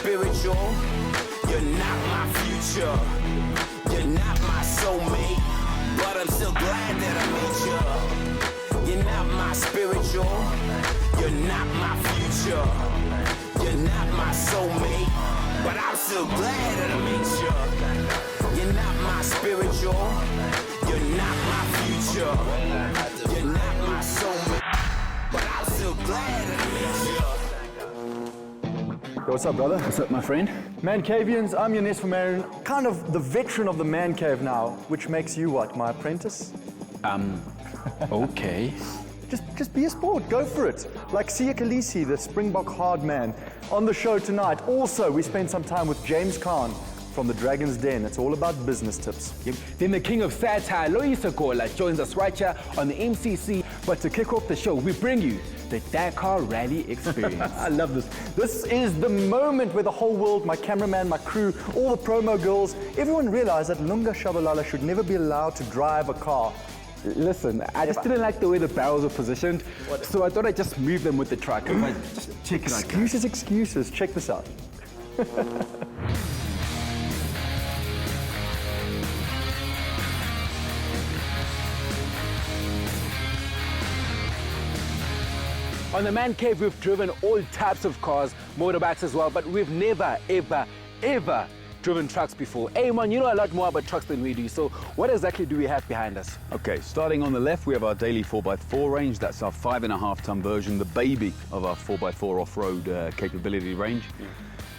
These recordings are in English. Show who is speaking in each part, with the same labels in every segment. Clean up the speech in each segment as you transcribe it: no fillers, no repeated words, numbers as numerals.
Speaker 1: spiritual. You're not my future. You're not my soulmate. But I'm still glad that I met you. You're not my spiritual. You're not my future. You're not my soulmate. But I'm still glad that I met you. You're not my spiritual. You're not my future. You're not my soulmate. But I'm still glad that I met you.
Speaker 2: What's up, brother?
Speaker 3: What's up, my friend?
Speaker 2: Man Cavians, I'm Janez and Lunga, kind of the veteran of the man cave now, which makes you what, my apprentice?
Speaker 3: Okay.
Speaker 2: Just be a sport, go for it. Like Kolisi, the Springbok hard man, on the show tonight. Also, we spent some time with James Khan from the Dragon's Den. It's all about business tips.
Speaker 3: Yep. Then the king of satire, Loyiso Gola, joins us right here on the MCC. But to kick off the show, we bring you the Dakar Rally experience.
Speaker 2: I love this. This is the moment where the whole world, my cameraman, my crew, all the promo girls, everyone realized that Lunga Shabalala should never be allowed to drive a car.
Speaker 3: Listen, I just didn't like the way the barrels were positioned, so I thought I'd just move them with the truck. Just check it out.
Speaker 2: Excuses. Check this out.
Speaker 3: On the Man Cave, we've driven all types of cars, motorbikes as well, but we've never, ever driven trucks before. Hey, man, you know a lot more about trucks than we do, so what exactly do we have behind us?
Speaker 4: Okay, starting on the left, we have our daily 4x4 range. That's our 5.5-ton version, the baby of our 4x4 off-road capability range.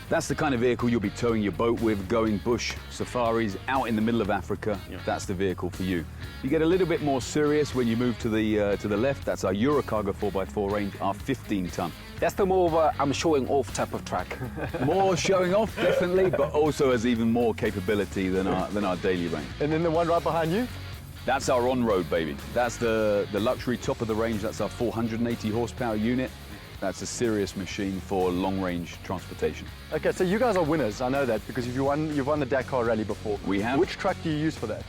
Speaker 4: That's the kind of vehicle you'll be towing your boat with, going bush safaris out in the middle of Africa. That's the vehicle for you. You get a little bit more serious when you move to the left. That's our Eurocargo 4x4 range, our 15-ton.
Speaker 3: That's the more of a I'm showing off type of truck.
Speaker 4: More showing off, definitely, but also has even more capability than our daily range.
Speaker 2: And then the one right behind you?
Speaker 4: That's our on-road baby. That's the luxury top of the range. That's our 480 horsepower unit. That's a serious machine for long-range transportation.
Speaker 2: Okay, so you guys are winners, I know that, because you've won the Dakar Rally before.
Speaker 4: We have.
Speaker 2: Which truck do you use for that?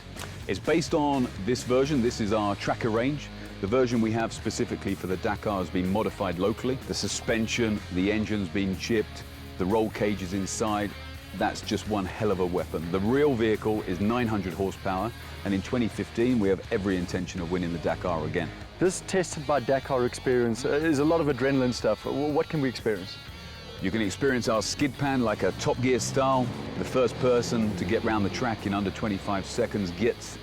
Speaker 4: It's based on this version. This is our tracker range. The version we have specifically for the Dakar has been modified locally. The suspension, the engine's been chipped, the roll cages inside. That's just one hell of a weapon. The real vehicle is 900 horsepower, and in 2015 we have every intention of winning the Dakar again.
Speaker 2: This tested by Dakar experience is a lot of adrenaline stuff. What can we experience?
Speaker 4: You can experience our skid pan like a Top Gear style. The first person to get round the track in under 25 seconds gets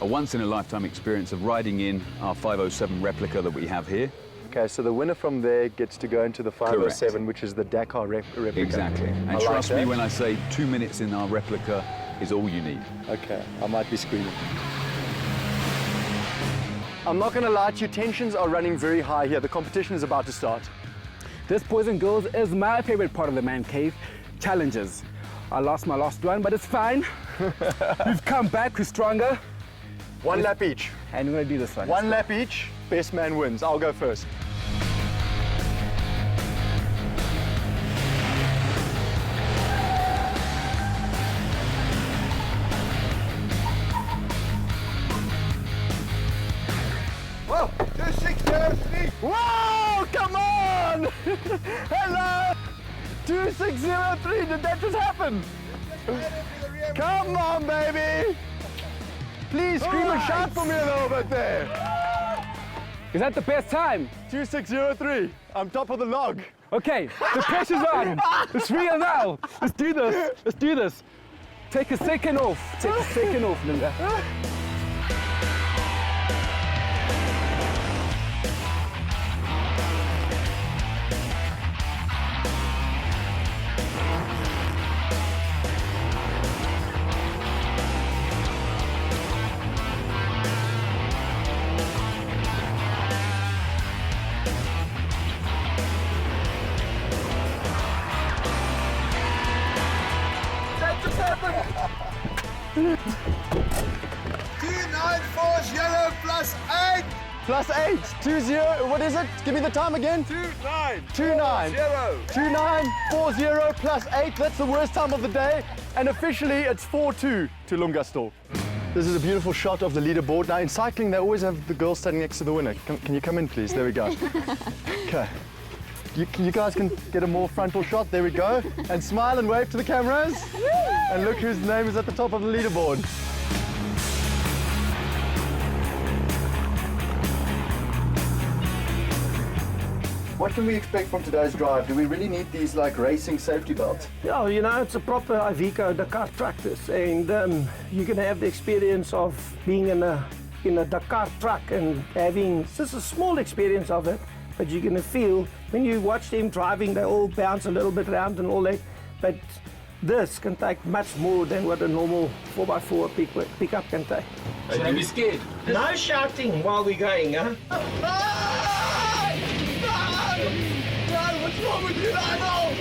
Speaker 4: a once-in-a-lifetime experience of riding in our 507 replica that we have here.
Speaker 2: Okay, so the winner from there gets to go into the 507, correct, which is the Dakar replica.
Speaker 4: Exactly. And trust me when I say 2 minutes in our replica is all you need.
Speaker 2: Okay, I might be screaming. I'm not going to lie to you, tensions are running very high here. The competition is about to start.
Speaker 3: This, boys and girls, is my favorite part of the Man Cave, challenges. I lost my last one, but it's fine. We've come back, we're stronger.
Speaker 2: One lap each.
Speaker 3: And we're going to do this one.
Speaker 2: One lap each, best man wins. I'll go first.
Speaker 5: Whoa, 2603.
Speaker 2: Whoa, come on! Hello! 2603, did that just happen? Come on, baby! Please scream and shout for me a little bit there.
Speaker 3: Is that the best time?
Speaker 2: 2603, I'm top of the log.
Speaker 3: Okay, the pressure's on. It's real now. Let's do this. Let's do this. Take a second off. Take a second off, Lunga.
Speaker 5: That just happened. 2940 plus 8.
Speaker 2: Plus 8, 20, what is it? Give me the time again. 29. 2940 plus 8, that's the worst time of the day. And officially it's 4-2 to Lunga Store. This is a beautiful shot of the leaderboard. Now in cycling, they always have the girl standing next to the winner. Can you come in, please? There we go. Okay. You guys can get a more frontal shot. There we go. And smile and wave to the cameras. And look whose name is at the top of the leaderboard. What can we expect from today's drive? Do we really need these like racing safety belts?
Speaker 6: Yeah, you know, it's a proper Iveco Dakar practice, and you're going to have the experience of being in a Dakar truck and having just a small experience of it, but you're going to feel, when you watch them driving, they all bounce a little bit around and all that, but this can take much more than what a normal 4x4 pickup can take.
Speaker 3: Should I be scared?
Speaker 6: No shouting while we're going, huh?
Speaker 5: What's wrong with you, Lionel?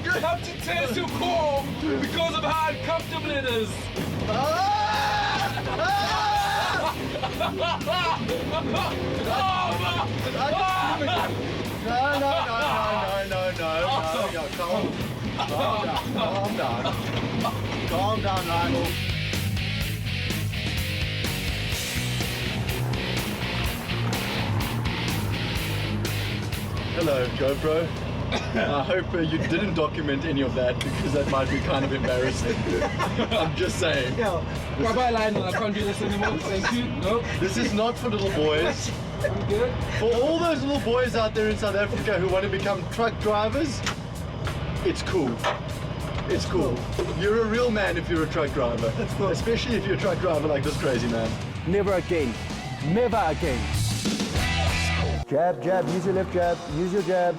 Speaker 3: You have to test your core because of how uncomfortable it is.
Speaker 2: Calm down, Lionel. Hello, GoPro. I hope you didn't document any of that because that might be kind of embarrassing. I'm just saying.
Speaker 3: Bye-bye, Lionel. I can't do this anymore. Thank you. No.
Speaker 2: This is not for little boys.
Speaker 3: I'm good.
Speaker 2: For all those little boys out there in South Africa who want to become truck drivers, it's cool. It's cool. You're a real man if you're a truck driver. Especially if you're a truck driver like this crazy man.
Speaker 3: Never again. Never again.
Speaker 2: Jab, jab, use your left jab, use your jab.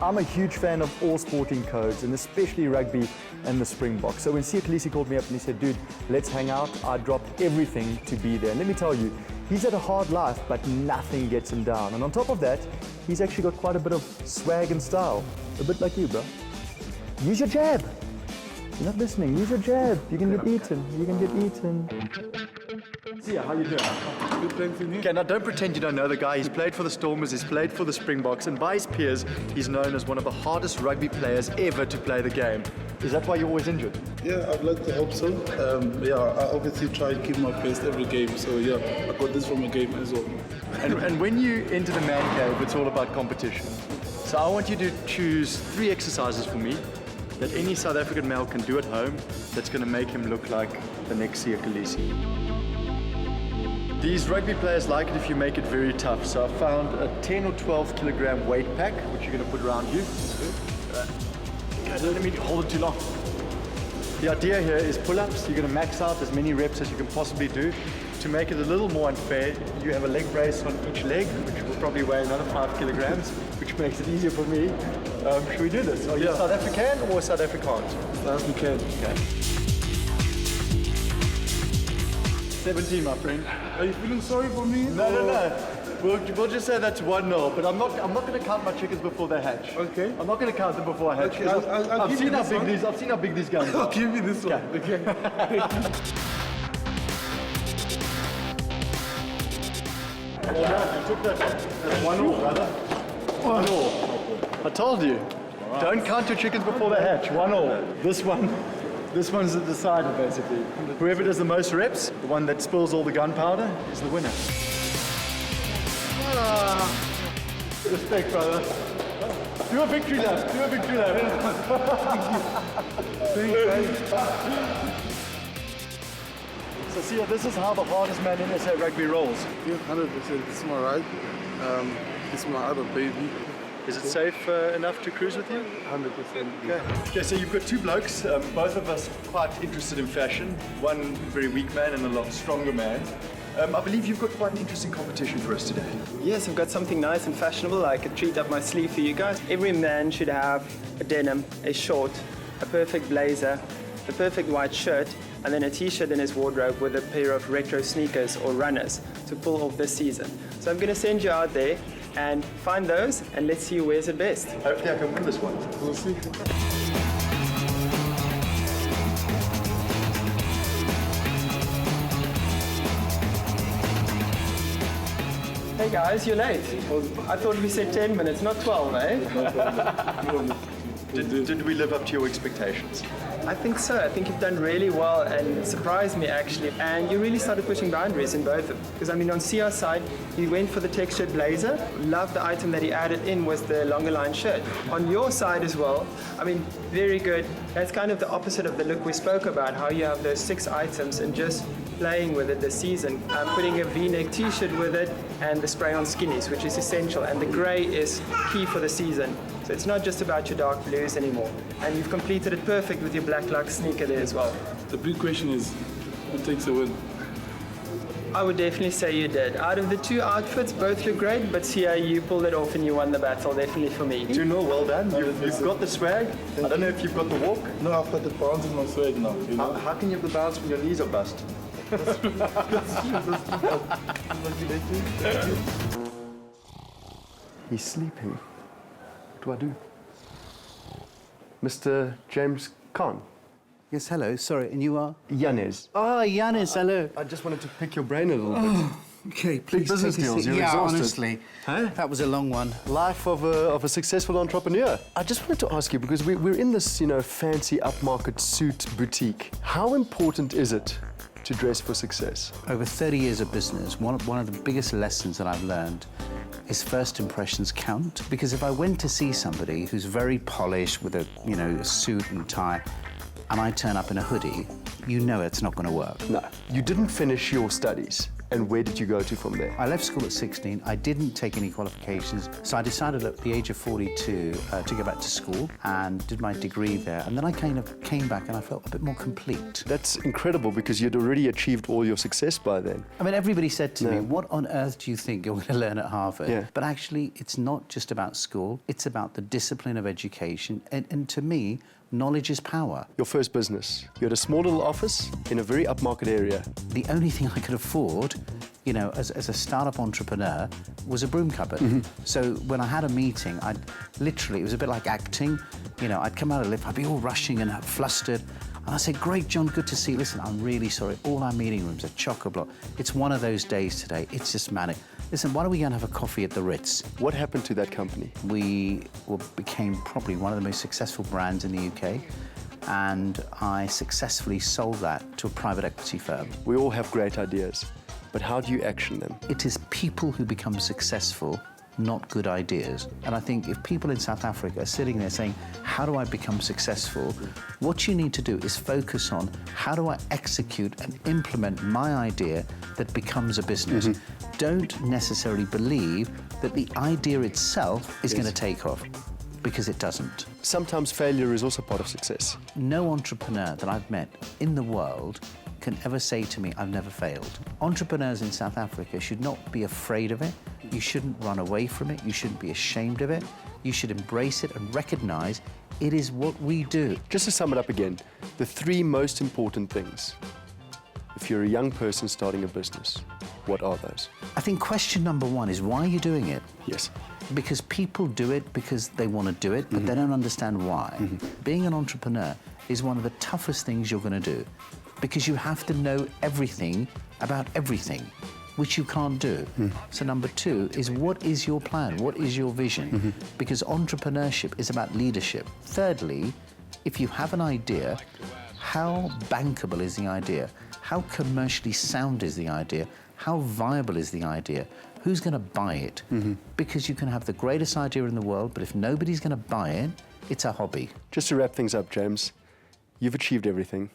Speaker 2: I'm a huge fan of all sporting codes, and especially rugby and the Springbok. So when Kolisi called me up and he said, dude, let's hang out, I dropped everything to be there. And let me tell you, he's had a hard life, but nothing gets him down. And on top of that, he's actually got quite a bit of swag and style. A bit like you, bro. Use your jab. You're not listening. Use your jab. You can get eaten. You can get eaten. See ya, how you doing?
Speaker 5: Good, thanks, and you?
Speaker 2: Okay, now don't pretend you don't know the guy. He's played for the Stormers, he's played for the Springboks, and by his peers, he's known as one of the hardest rugby players ever to play the game. Is that why you're always injured?
Speaker 7: Yeah, I'd like to hope so. I obviously try to keep my best every game, so yeah, I got this from a game as well.
Speaker 2: And when you enter the man cave, it's all about competition. So I want you to choose 3 exercises for me that any South African male can do at home that's going to make him look like the next Kolisi. These rugby players like it if you make it very tough. So I found a 10 or 12 kilogram weight pack, which you're going to put around you. Don't let me hold it too long. The idea here is pull-ups. You're going to max out as many reps as you can possibly do. To make it a little more unfair, you have a leg brace on each leg, which will probably weigh another 5 kilograms, which makes it easier for me. Should we do this? Are you South African or South Afrikaans?
Speaker 7: South African.
Speaker 2: Okay. 17, my friend.
Speaker 7: Are you feeling sorry for me?
Speaker 2: No. We'll just say that's 1-0, but I'm not going to count my chickens before they hatch.
Speaker 7: Okay.
Speaker 2: I'm not going to count them before I hatch.
Speaker 7: Okay, I'll
Speaker 2: I've
Speaker 7: give
Speaker 2: seen
Speaker 7: you
Speaker 2: how
Speaker 7: this
Speaker 2: big
Speaker 7: one.
Speaker 2: these. I've seen how big these guns
Speaker 7: I'll
Speaker 2: are.
Speaker 7: give you this one.
Speaker 2: Okay. You took that. That's 1-0, brother. 1-0. I told you. Don't count your chickens before they hatch. 1-0. This one's the decider, basically. Whoever does the most reps, the one that spills all the gunpowder, is the winner. Respect, brother. Do a victory lap. Do a victory lap. So see, this is how the hardest man in SA rugby rolls.
Speaker 7: Yeah, 100%. This is my ride. This is my other baby.
Speaker 2: Is it safe enough to cruise with you?
Speaker 7: 100%.
Speaker 2: Okay, so you've got 2 blokes, both of us quite interested in fashion. One very weak man and a lot stronger man. I believe you've got quite an interesting competition for us today.
Speaker 8: Yes, I've got something nice and fashionable, like a treat up my sleeve for you guys. Every man should have a denim, a short, a perfect blazer, the perfect white shirt, and then a t-shirt in his wardrobe with a pair of retro sneakers or runners to pull off this season. So I'm going to send you out there and find those, and let's see who wears it best.
Speaker 2: Hopefully I can win this one.
Speaker 7: We'll see.
Speaker 8: Hey guys, you're late. I thought we said 10 minutes, not 12, eh?
Speaker 2: Did we live up to your expectations?
Speaker 8: I think so. I think you've done really well and it surprised me actually. And you really started pushing boundaries in both of them. Because I mean on CR's side, you went for the textured blazer. Loved the item that he added in was the longer line shirt. On your side as well, I mean, very good. That's kind of the opposite of the look we spoke about, how you have those 6 items and just playing with it this season. Putting a V-neck t-shirt with it and the spray-on skinnies, which is essential. And the grey is key for the season. So it's not just about your dark blues anymore. And you've completed it perfect with your black lux sneaker there as well.
Speaker 7: The big question is, who takes the win?
Speaker 8: I would definitely say you did. Out of the 2 outfits, both look great, but Sia, you pulled it off and you won the battle, definitely for me.
Speaker 2: 2-0, well done. You've got the swag. I don't know if you've got the walk.
Speaker 7: No, I've got the bounce in my swag now. You know?
Speaker 2: How can you have the bounce when your knees are bust? He's sleeping. What do I do? Mr. James Khan.
Speaker 9: Yes, hello. Sorry, and you are?
Speaker 2: Janez.
Speaker 9: Oh, Janez, hello.
Speaker 2: I just wanted to pick your brain a little bit.
Speaker 9: Okay, please
Speaker 2: business
Speaker 9: take a
Speaker 2: deals,
Speaker 9: seat.
Speaker 2: you're exhausted.
Speaker 9: Honestly,
Speaker 2: Huh?
Speaker 9: that was a long one.
Speaker 2: Life of a successful entrepreneur. I just wanted to ask you, because we're in this, fancy upmarket suit boutique. How important is it to dress for success?
Speaker 9: Over 30 years of business, one of the biggest lessons that I've learned is first impressions count. Because if I went to see somebody who's very polished with a suit and tie, and I turn up in a hoodie, you know it's not going to work.
Speaker 2: No. You didn't finish your studies. And where did you go to from there?
Speaker 9: I left school at 16. I didn't take any qualifications. So I decided at the age of 42 to go back to school and did my degree there. And then I kind of came back and I felt a bit more complete.
Speaker 2: That's incredible because you'd already achieved all your success by then.
Speaker 9: I mean, everybody said to me, what on earth do you think you're going to learn at Harvard?
Speaker 2: Yeah.
Speaker 9: But actually, it's not just about school. It's about the discipline of education. And to me, knowledge is power.
Speaker 2: Your first business. You had a small little office in a very upmarket area.
Speaker 9: The only thing I could afford, as a startup entrepreneur, was a broom cupboard. So when I had a meeting, it was a bit like acting. I'd come out of the lift, I'd be all rushing and flustered. And I said, great, John, good to see you. Listen, I'm really sorry. All our meeting rooms are chock-a-block. It's one of those days today. It's just manic. Listen, why don't we go and have a coffee at the Ritz?
Speaker 2: What happened to that company?
Speaker 9: We became probably one of the most successful brands in the UK. And I successfully sold that to a private equity firm.
Speaker 2: We all have great ideas, but how do you action them?
Speaker 9: It is people who become successful, not good ideas. And I think if people in South Africa are sitting there saying, how do I become successful? What you need to do is focus on how do I execute and implement my idea that becomes a business. Don't necessarily believe that the idea itself is going to take off, because it doesn't.
Speaker 2: Sometimes failure is also part of success.
Speaker 9: No entrepreneur that I've met in the world can ever say to me, I've never failed. Entrepreneurs in South Africa should not be afraid of it. You shouldn't run away from it. You shouldn't be ashamed of it. You should embrace it and recognize it is what we do.
Speaker 2: Just to sum it up again, the 3 most important things if you're a young person starting a business, what are those?
Speaker 9: I think question number 1 is, why are you doing it?
Speaker 2: Yes.
Speaker 9: Because people do it because they want to do it, but they don't understand why. Being an entrepreneur is one of the toughest things you're going to do, because you have to know everything about everything, which you can't do. So number 2 is, what is your plan? What is your vision? Because entrepreneurship is about leadership. Thirdly, if you have an idea, how bankable is the idea? How commercially sound is the idea? How viable is the idea? Who's going to buy it? Because you can have the greatest idea in the world, but if nobody's going to buy it, it's a hobby.
Speaker 2: Just to wrap things up, James, you've achieved everything.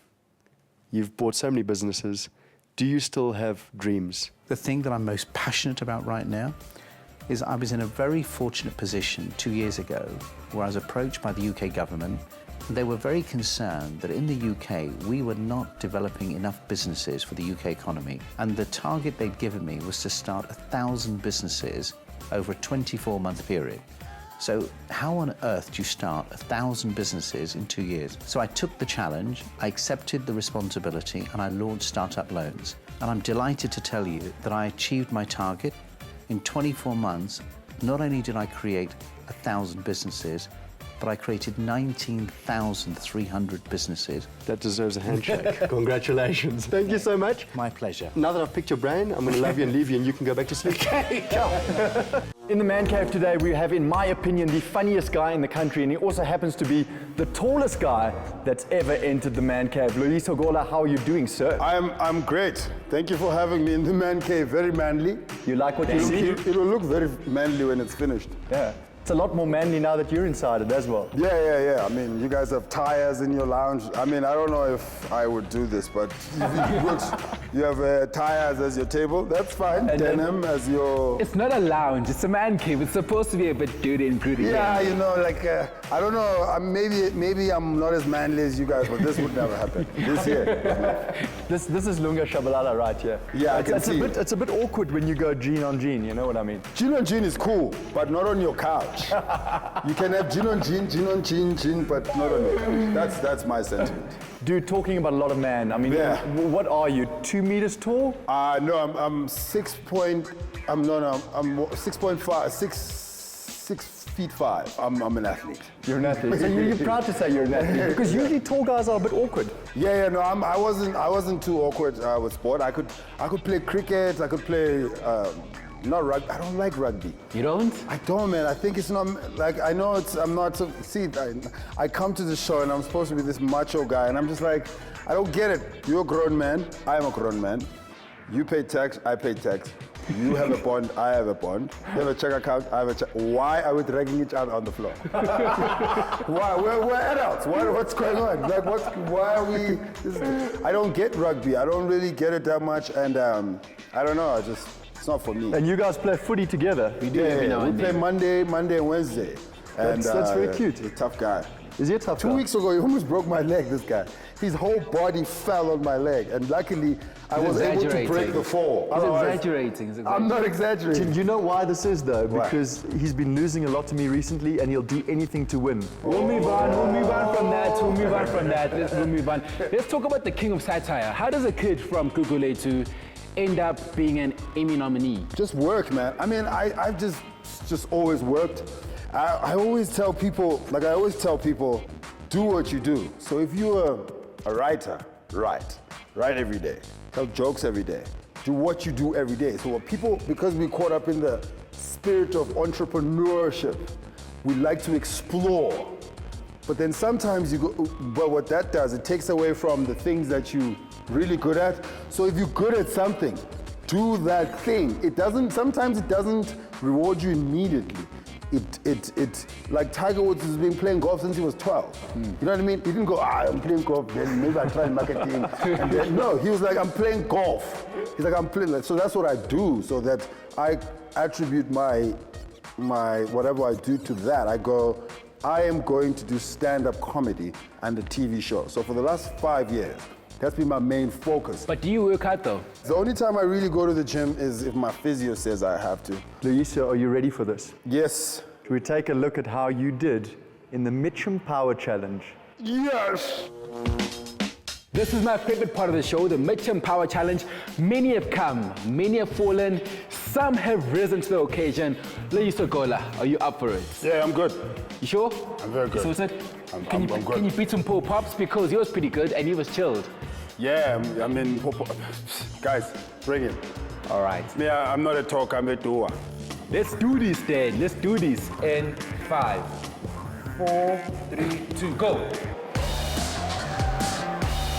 Speaker 2: You've bought so many businesses. Do you still have dreams?
Speaker 9: The thing that I'm most passionate about right now is I was in a very fortunate position 2 years ago where I was approached by the UK government. They were very concerned that in the UK, we were not developing enough businesses for the UK economy. And the target they'd given me was to start 1,000 businesses over a 24-month period. So how on earth do you start 1,000 businesses in 2 years? So I took the challenge, I accepted the responsibility, and I launched Startup Loans. And I'm delighted to tell you that I achieved my target. In 24 months, not only did I create 1,000 businesses, but I created 19,300 businesses.
Speaker 2: That deserves a handshake. Congratulations. Thank you so much.
Speaker 9: My pleasure.
Speaker 2: Now that I've picked your brain, I'm going to love you and leave you and you can go back to sleep. Okay, come. In the man cave today, we have, in my opinion, the funniest guy in the country, and he also happens to be the tallest guy that's ever entered the man cave. Loyiso Gola, how are you doing, sir?
Speaker 5: I'm great. Thank you for having me in the man cave. Very manly.
Speaker 2: You like what you see?
Speaker 5: It will look very manly when it's finished.
Speaker 2: Yeah. It's a lot more manly now that you're inside it as well.
Speaker 5: Yeah. I mean, you guys have tires in your lounge. I mean, I don't know if I would do this, but it works. You have tires as your table. That's fine.
Speaker 2: And
Speaker 5: denim as your...
Speaker 3: It's not a lounge, it's a man cave. It's supposed to be a bit dirty and gritty.
Speaker 5: Yeah, you know, like, I don't know, maybe I'm not as manly as you guys, but this would never happen. This here.
Speaker 2: This is Lunga Shabalala right here.
Speaker 5: Yeah, I can see.
Speaker 2: It's a bit awkward when you go jean on jean, you know what I mean?
Speaker 5: Jean on jean is cool, but not on your couch. You can have jean on jean, but not on your couch. That's my sentiment.
Speaker 2: Dude, talking about a lot of man, I mean,
Speaker 5: Yeah.
Speaker 2: what are you, 2 meters tall?
Speaker 5: No, I'm 6.5, 6'5". I'm an athlete.
Speaker 2: You're an athlete. So you're proud to say you're an athlete because usually tall guys are a bit awkward.
Speaker 5: Yeah, no, I wasn't too awkward with sport. I could play cricket. I could play. Not rugby. I don't like rugby.
Speaker 3: You don't?
Speaker 5: I don't, man. I think it's not like I know it's. I'm not. See, I come to the show and I'm supposed to be this macho guy, and I'm just like, I don't get it. You're a grown man. I'm a grown man. You pay tax. I pay tax. You have a bond. I have a bond. You have a check account. I have a check. Why are we dragging each other on the floor? Why? We're adults. What's going on? Like, why are we? I don't get rugby. I don't really get it that much, and I don't know. It's not for me.
Speaker 2: And you guys play footy together.
Speaker 3: We do every now
Speaker 5: we
Speaker 3: and
Speaker 5: play
Speaker 3: then.
Speaker 5: Monday and Wednesday.
Speaker 2: That's very cute.
Speaker 5: He's a tough guy.
Speaker 2: Is he a tough guy?
Speaker 5: 2 weeks ago, he almost broke my leg, this guy. His whole body fell on my leg, and luckily, I was able to break the fall.
Speaker 3: He's
Speaker 5: Otherwise,
Speaker 3: exaggerating.
Speaker 5: I'm not exaggerating.
Speaker 2: Do you know why this is though?
Speaker 5: Why?
Speaker 2: Because he's been losing a lot to me recently and he'll do anything to win.
Speaker 3: We'll move on from that. We'll move on. Let's talk about the king of satire. How does a kid from Guguletu end up being an Emmy nominee?
Speaker 5: Just work, man. I mean, I've just always worked. I always tell people, do what you do. So if you're a writer, write every day. Tell jokes every day. Do what you do every day. So what people, because we're caught up in the spirit of entrepreneurship, we like to explore. But then sometimes but what that does, it takes away from the things that you're really good at. So if you're good at something, do that thing. Sometimes it doesn't reward you immediately. It like Tiger Woods has been playing golf since he was 12. You know what I mean? He didn't go, I'm playing golf, then maybe I try marketing. And then, no, he was like, I'm playing golf. He's like, I'm playing. So that's what I do, so that I attribute my whatever I do to that. I go, I am going to do stand-up comedy and a TV show. So for the last 5 years, that's been my main focus.
Speaker 3: But do you work out though?
Speaker 5: The only time I really go to the gym is if my physio says I have to.
Speaker 2: Loyiso, are you ready for this?
Speaker 5: Yes.
Speaker 2: Should we take a look at how you did in the Mitchum Power Challenge?
Speaker 5: Yes!
Speaker 3: This is my favorite part of the show, the Mitchum Power Challenge. Many have come, many have fallen, some have risen to the occasion. Loyiso Gola, are you up for it?
Speaker 5: Yeah, I'm good.
Speaker 3: You sure?
Speaker 5: I'm very good.
Speaker 3: So what's it?
Speaker 5: I'm
Speaker 3: Can you beat some poor pops? Because he was pretty good and he was chilled.
Speaker 5: Yeah, I mean, guys, bring it.
Speaker 3: All right.
Speaker 5: Yeah, I'm not a talker, I'm a doer.
Speaker 3: Let's do this then. Let's do this. In 5, 4, 3, 2, go.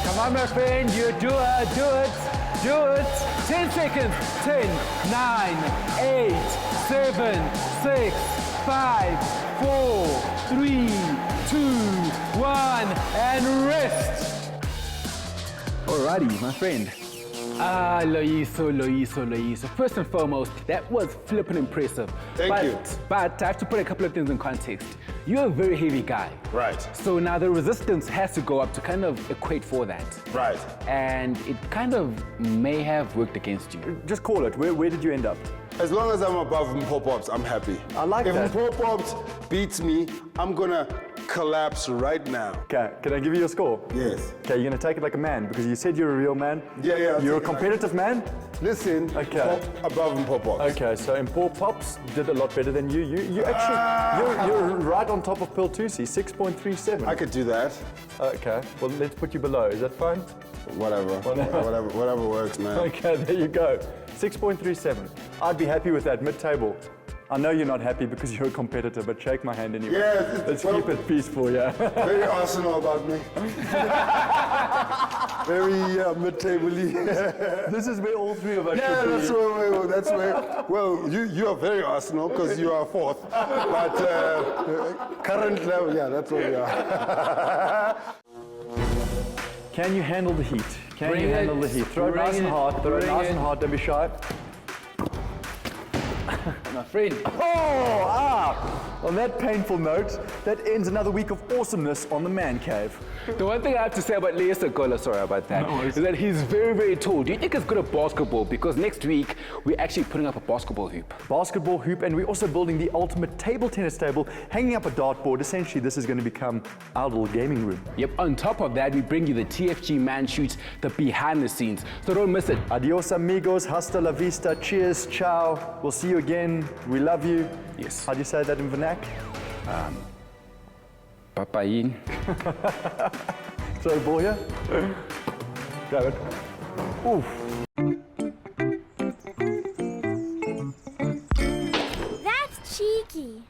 Speaker 3: Come on, my friend, you do it. 10 seconds. 10, 9, 8, 7, 6, 5, 4, 3, 2, 1, and rest. Alrighty, my friend. Loyiso. First and foremost, that was flippin' impressive.
Speaker 5: Thank you.
Speaker 3: But I have to put a couple of things in context. You're a very heavy guy.
Speaker 5: Right.
Speaker 3: So now the resistance has to go up to kind of equate for that.
Speaker 5: Right.
Speaker 3: And it kind of may have worked against you.
Speaker 2: Just call it. Where did you end up?
Speaker 5: As long as I'm above Pop-Ups, I'm happy.
Speaker 2: I like that.
Speaker 5: If Pop-Ups beats me, I'm gonna collapse right now.
Speaker 2: Okay, can I give you a score?
Speaker 5: Yes.
Speaker 2: Okay, you're gonna take it like a man because you said you're a real man.
Speaker 5: Yeah, yeah.
Speaker 2: You're a competitive man?
Speaker 5: Listen,
Speaker 2: Okay.
Speaker 5: pop above and pop off.
Speaker 2: Okay, so in Paul Pops did a lot better than you. You actually, you're right on top of Piltusi, 6.37.
Speaker 5: I could do that.
Speaker 2: Okay, well let's put you below. Is that fine?
Speaker 5: Whatever works, man.
Speaker 2: Okay, there you go. 6.37. I'd be happy with that mid-table. I know you're not happy because you're a competitor, but shake my hand anyway.
Speaker 5: Yeah,
Speaker 2: Let's keep it peaceful, yeah.
Speaker 5: Very Arsenal about me. Very mid-table-y.
Speaker 2: This is where all three of us
Speaker 5: Yeah,
Speaker 2: should be.
Speaker 5: that's where. Well, you are very Arsenal because you are fourth. But current level, yeah, that's where we are.
Speaker 2: Can you handle the heat? Can
Speaker 3: Bring
Speaker 2: you
Speaker 3: it.
Speaker 2: handle the heat? Throw it
Speaker 3: Bring
Speaker 2: nice and
Speaker 3: it.
Speaker 2: hard. Throw it
Speaker 3: Bring
Speaker 2: nice
Speaker 3: it.
Speaker 2: and hard. Don't be shy.
Speaker 3: My friend.
Speaker 2: On that painful note, that ends another week of awesomeness on the Man Cave.
Speaker 3: The one thing I have to say about Loyiso Gola, sorry about that, is that he's very, very tall. Do you think he's good at basketball? Because next week, we're actually putting up a basketball hoop.
Speaker 2: Basketball hoop, and we're also building the ultimate table tennis table, hanging up a dartboard. Essentially, this is going to become our little gaming room.
Speaker 3: Yep, on top of that, we bring you the TFG Man Shoots, the behind the scenes. So don't miss it.
Speaker 2: Adios, amigos. Hasta la vista. Cheers. Ciao. We'll see you again. We love you.
Speaker 3: Yes.
Speaker 2: How do you say that in vernac?
Speaker 3: Papayin.
Speaker 2: Throw the ball here. Grab it. Oof.
Speaker 10: That's cheeky.